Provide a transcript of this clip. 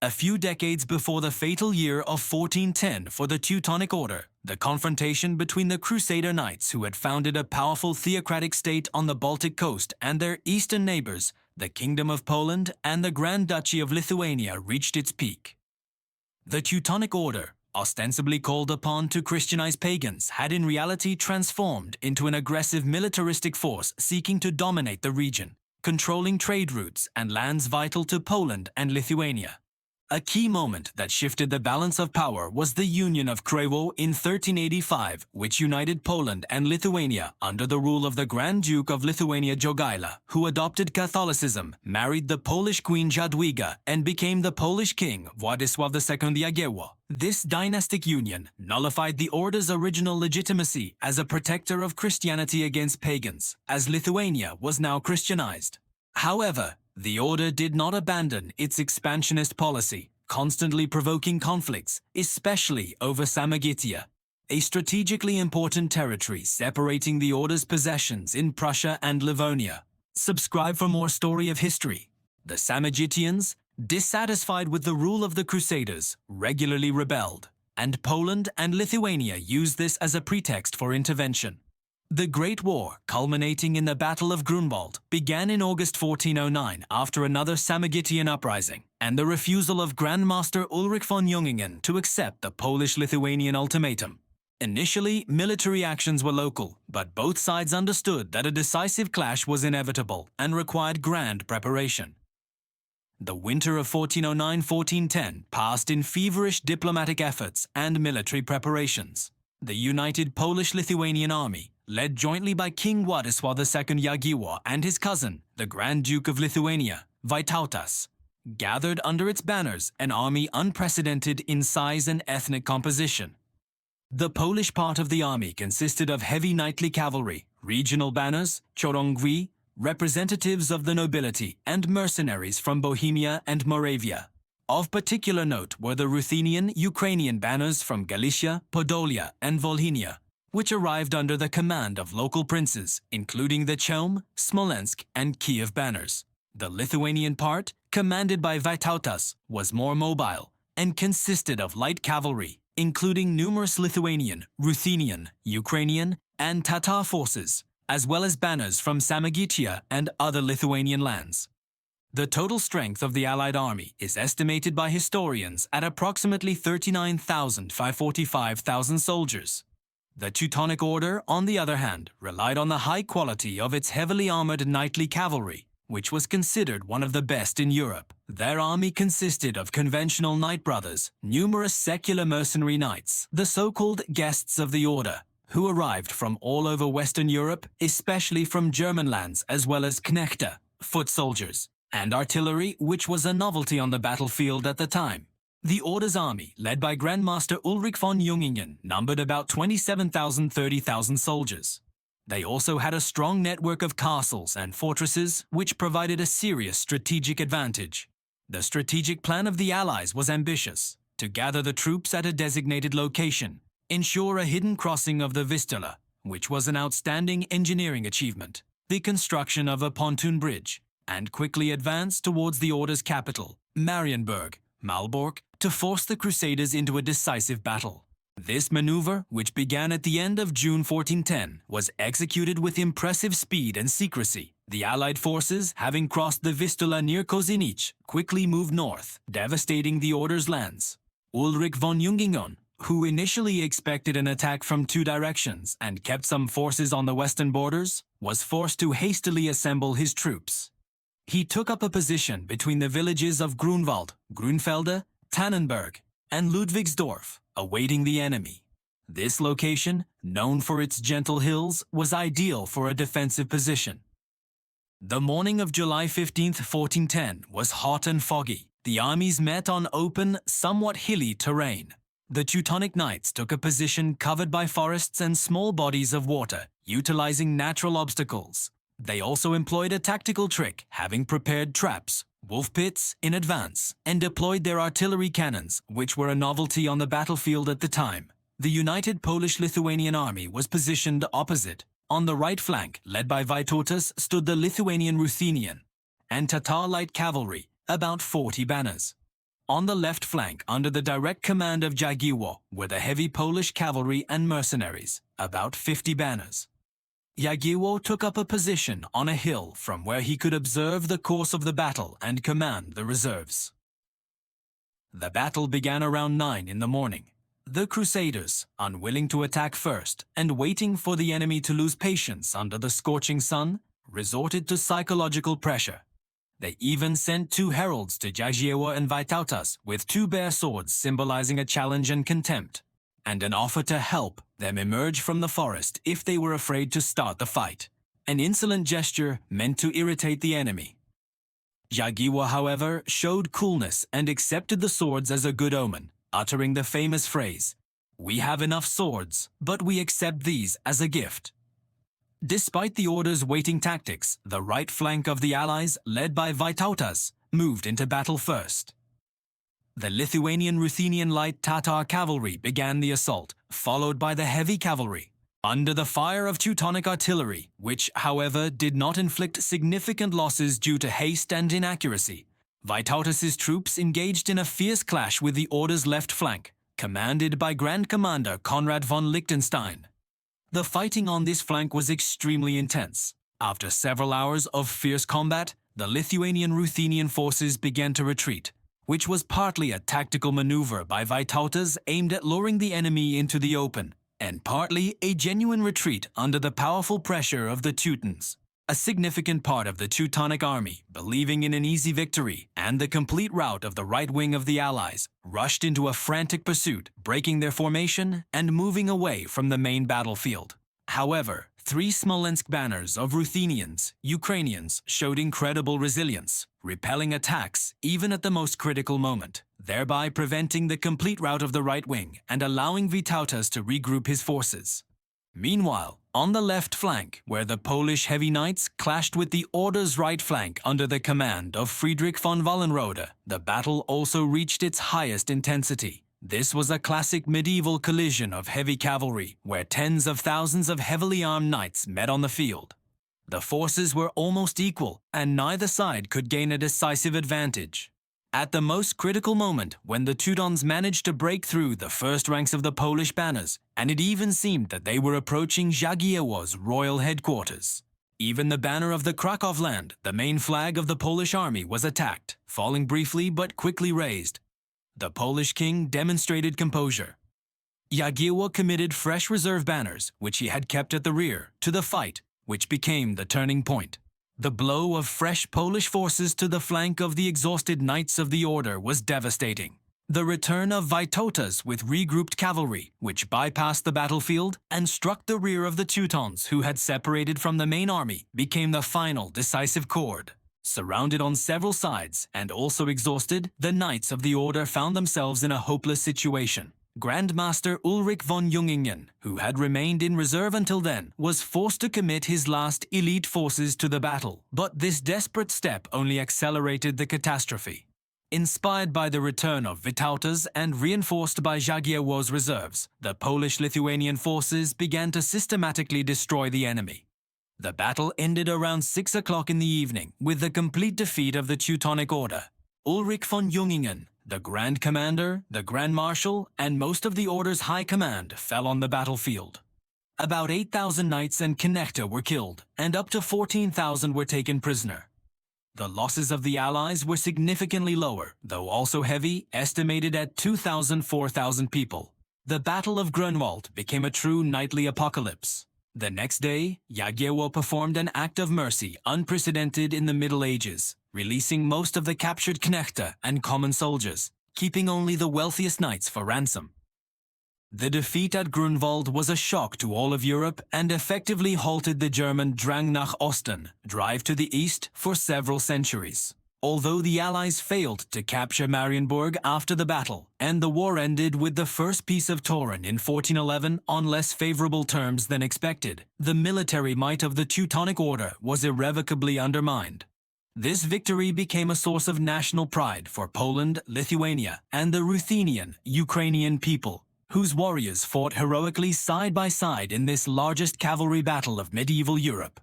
A few decades before the fatal year of 1410 for the Teutonic Order, the confrontation between the Crusader Knights who had founded a powerful theocratic state on the Baltic coast and their eastern neighbors, the Kingdom of Poland and the Grand Duchy of Lithuania, reached its peak. The Teutonic Order, ostensibly called upon to Christianize pagans, had in reality transformed into an aggressive militaristic force seeking to dominate the region, controlling trade routes and lands vital to Poland and Lithuania. A key moment that shifted the balance of power was the Union of Krajów in 1385, which united Poland and Lithuania under the rule of the Grand Duke of Lithuania Jogaila, who adopted Catholicism, married the Polish Queen Jadwiga, and became the Polish King Władysław II Jagiełło. This dynastic union nullified the order's original legitimacy as a protector of Christianity against pagans, as Lithuania was now Christianized. However, the order did not abandon its expansionist policy, constantly provoking conflicts, especially over Samogitia, a strategically important territory separating the order's possessions in Prussia and Livonia. Subscribe for more story of history. The Samogitians, dissatisfied with the rule of the Crusaders, regularly rebelled, and Poland and Lithuania used this as a pretext for intervention. The Great War, culminating in the Battle of Grunwald, began in August 1409 after another Samogitian uprising and the refusal of Grand Master Ulrich von Jungingen to accept the Polish-Lithuanian ultimatum. Initially, military actions were local, but both sides understood that a decisive clash was inevitable and required grand preparation. The winter of 1409-1410 passed in feverish diplomatic efforts and military preparations. The united Polish-Lithuanian army, led jointly by King Władysław II Jagiełło and his cousin, the Grand Duke of Lithuania, Vytautas, gathered under its banners an army unprecedented in size and ethnic composition. The Polish part of the army consisted of heavy knightly cavalry, regional banners, chorągwi, representatives of the nobility, and mercenaries from Bohemia and Moravia. Of particular note were the Ruthenian, Ukrainian banners from Galicia, Podolia, and Volhynia, which arrived under the command of local princes, including the Chelm, Smolensk, and Kiev banners. The Lithuanian part, commanded by Vytautas, was more mobile and consisted of light cavalry, including numerous Lithuanian, Ruthenian, Ukrainian, and Tatar forces, as well as banners from Samogitia and other Lithuanian lands. The total strength of the Allied army is estimated by historians at approximately 39,545,000 soldiers. The Teutonic Order, on the other hand, relied on the high quality of its heavily armored knightly cavalry, which was considered one of the best in Europe. Their army consisted of conventional knight brothers, numerous secular mercenary knights, the so-called guests of the order, who arrived from all over Western Europe, especially from German lands, as well as Knechte, foot soldiers, and artillery, which was a novelty on the battlefield at the time. The Order's army, led by Grand Master Ulrich von Jungingen, numbered about 27,000–30,000 soldiers. They also had a strong network of castles and fortresses, which provided a serious strategic advantage. The strategic plan of the Allies was ambitious: to gather the troops at a designated location, ensure a hidden crossing of the Vistula, which was an outstanding engineering achievement, the construction of a pontoon bridge, and quickly advance towards the Order's capital, Marienburg, Malbork, to force the Crusaders into a decisive battle. This maneuver, which began at the end of June 1410, was executed with impressive speed and secrecy. The Allied forces, having crossed the Vistula near Kozinic, quickly moved north, devastating the Order's lands. Ulrich von Jungingen, who initially expected an attack from two directions and kept some forces on the western borders, was forced to hastily assemble his troops. He took up a position between the villages of Grunwald, Grunfelde, Tannenberg, and Ludwigsdorf, awaiting the enemy. This location, known for its gentle hills, was ideal for a defensive position. The morning of July 15, 1410, was hot and foggy. The armies met on open, somewhat hilly terrain. The Teutonic Knights took a position covered by forests and small bodies of water, utilizing natural obstacles. They also employed a tactical trick, having prepared traps, wolf pits, in advance, and deployed their artillery cannons, which were a novelty on the battlefield at the time. The united Polish-Lithuanian army was positioned opposite. On the right flank, led by Vytautas, stood the Lithuanian Ruthenian and Tatar light cavalry, about 40 banners. On the left flank, under the direct command of Jagiełło, were the heavy Polish cavalry and mercenaries, about 50 banners. Jagiełło took up a position on a hill from where he could observe the course of the battle and command the reserves. The battle began around 9 in the morning. The Crusaders, unwilling to attack first and waiting for the enemy to lose patience under the scorching sun, resorted to psychological pressure. They even sent 2 heralds to Jagiełło and Vytautas with 2 bare swords symbolizing a challenge and contempt, and an offer to help them emerge from the forest if they were afraid to start the fight, an insolent gesture meant to irritate the enemy. Jagiełło, however, showed coolness and accepted the swords as a good omen, uttering the famous phrase, "We have enough swords, but we accept these as a gift." Despite the order's waiting tactics, the right flank of the Allies, led by Vytautas, moved into battle first. The Lithuanian Ruthenian light Tatar cavalry began the assault, followed by the heavy cavalry, under the fire of Teutonic artillery, which, however, did not inflict significant losses due to haste and inaccuracy. Vytautas's troops engaged in a fierce clash with the order's left flank, commanded by Grand Commander Konrad von Liechtenstein. The fighting on this flank was extremely intense. After several hours of fierce combat, the Lithuanian Ruthenian forces began to retreat, which was partly a tactical maneuver by Vytautas aimed at luring the enemy into the open, and partly a genuine retreat under the powerful pressure of the Teutons. A significant part of the Teutonic army, believing in an easy victory and the complete rout of the right wing of the Allies, rushed into a frantic pursuit, breaking their formation and moving away from the main battlefield. However, 3 Smolensk banners of Ruthenians, Ukrainians, showed incredible resilience, repelling attacks even at the most critical moment, thereby preventing the complete rout of the right wing and allowing Vytautas to regroup his forces. Meanwhile, on the left flank, where the Polish heavy knights clashed with the order's right flank under the command of Friedrich von Wallenrode, the battle also reached its highest intensity. This was a classic medieval collision of heavy cavalry, where tens of thousands of heavily armed knights met on the field. The forces were almost equal, and neither side could gain a decisive advantage. At the most critical moment, when the Teutons managed to break through the first ranks of the Polish banners, and it even seemed that they were approaching Jagiełło's royal headquarters. Even the banner of the Krakow land, the main flag of the Polish army, was attacked, falling briefly but quickly raised. The Polish king demonstrated composure. Jagiełło committed fresh reserve banners, which he had kept at the rear, to the fight, which became the turning point. The blow of fresh Polish forces to the flank of the exhausted Knights of the Order was devastating. The return of Vytautas with regrouped cavalry, which bypassed the battlefield and struck the rear of the Teutons who had separated from the main army, became the final decisive chord. Surrounded on several sides and also exhausted, the Knights of the Order found themselves in a hopeless situation. Grandmaster Ulrich von Jungingen, who had remained in reserve until then, was forced to commit his last elite forces to the battle, but this desperate step only accelerated the catastrophe. Inspired by the return of Vytautas and reinforced by Jagiełło's reserves, the Polish-Lithuanian forces began to systematically destroy the enemy. The battle ended around 6 o'clock in the evening with the complete defeat of the Teutonic Order. Ulrich von Jungingen, the Grand Commander, the Grand Marshal, and most of the Order's high command fell on the battlefield. About 8,000 knights and Knechte were killed, and up to 14,000 were taken prisoner. The losses of the Allies were significantly lower, though also heavy, estimated at 2,000–4,000 people. The Battle of Grunwald became a true knightly apocalypse. The next day, Jagiełło performed an act of mercy unprecedented in the Middle Ages, releasing most of the captured Knechte and common soldiers, keeping only the wealthiest knights for ransom. The defeat at Grunwald was a shock to all of Europe and effectively halted the German Drang nach Osten, drive to the east, for several centuries. Although the Allies failed to capture Marienburg after the battle, and the war ended with the First Peace of Toruń in 1411 on less favorable terms than expected, the military might of the Teutonic Order was irrevocably undermined. This victory became a source of national pride for Poland, Lithuania, and the Ruthenian, Ukrainian people, whose warriors fought heroically side by side in this largest cavalry battle of medieval Europe.